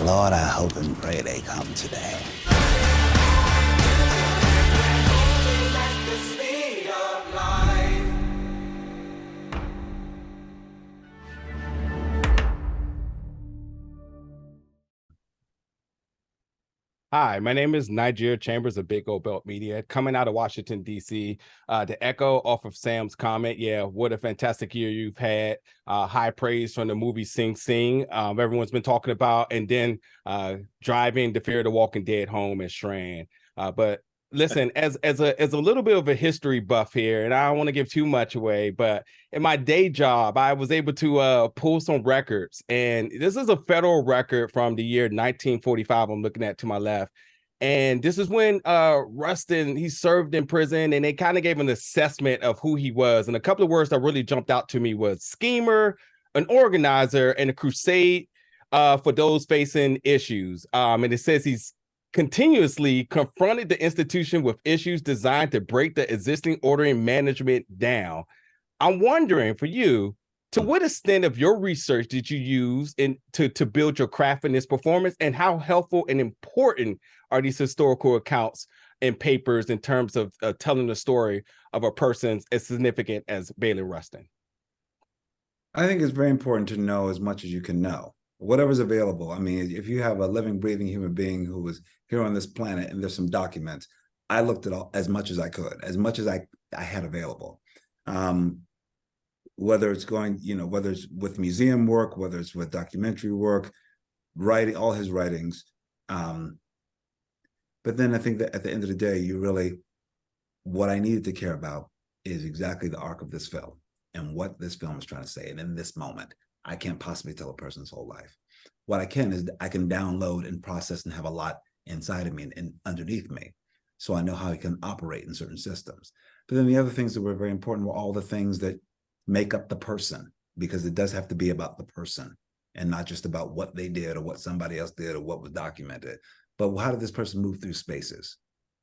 Lord, I hope and pray they come today. Hi, my name is Nigeria Chambers of Big Old Belt Media, coming out of Washington, D.C. To echo off of Sam's comment, yeah, what a fantastic year you've had. High praise from the movie Sing Sing. Everyone's been talking about, and then driving the Fear of the Walking Dead home and Strand. But listen, as a little bit of a history buff here, and I don't want to give too much away, but in my day job, I was able to pull some records, and this is a federal record from the year 1945. I'm looking at to my left, and this is when Rustin, he served in prison, and they kind of gave an assessment of who he was. And a couple of words that really jumped out to me was schemer, an organizer, and a crusade for those facing issues. And it says he's continuously confronted the institution with issues designed to break the existing order and management down. I'm wondering for you, to what extent of your research did you use to build your craft in this performance, and how helpful and important are these historical accounts and papers in terms of telling the story of a person as significant as Bayard Rustin? I think it's very important to know as much as you can know. Whatever's available. I mean, if you have a living, breathing human being who was here on this planet and there's some documents, I looked at all as much as I could, as much as I had available. Whether it's going, whether it's with museum work, whether it's with documentary work, writing, all his writings. But then I think that at the end of the day, what I needed to care about is exactly the arc of this film and what this film is trying to say. And in this moment, I can't possibly tell a person's whole life. What I can is I can download and process and have a lot inside of me and underneath me. So I know how I can operate in certain systems. But then the other things that were very important were all the things that make up the person, because it does have to be about the person and not just about what they did or what somebody else did or what was documented. But how did this person move through spaces?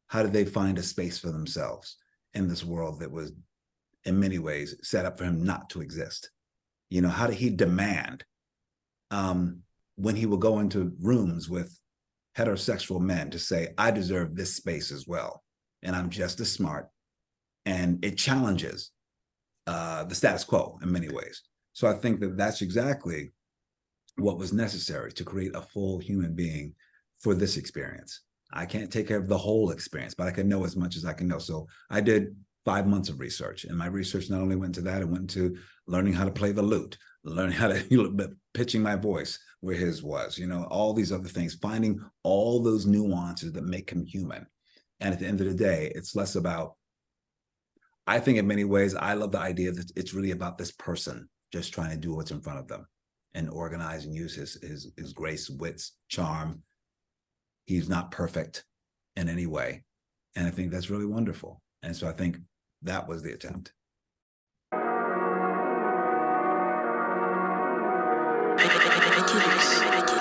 How did they find a space for themselves in this world that was in many ways set up for him not to exist? How did he demand when he would go into rooms with heterosexual men to say, I deserve this space as well, and I'm just as smart, and it challenges the status quo in many ways. So I think that that's exactly what was necessary to create a full human being for this experience. I can't take care of the whole experience, but I can know as much as I can know. So I did 5 months of research, and my research not only went to that, it went to learning how to play the lute, learning how to pitching my voice where his was, all these other things, finding all those nuances that make him human. And at the end of the day, it's less about, I think in many ways, I love the idea that it's really about this person just trying to do what's in front of them and organize and use his grace, wits, charm. He's not perfect in any way. And I think that's really wonderful. And so I think that was the attempt. Thank you.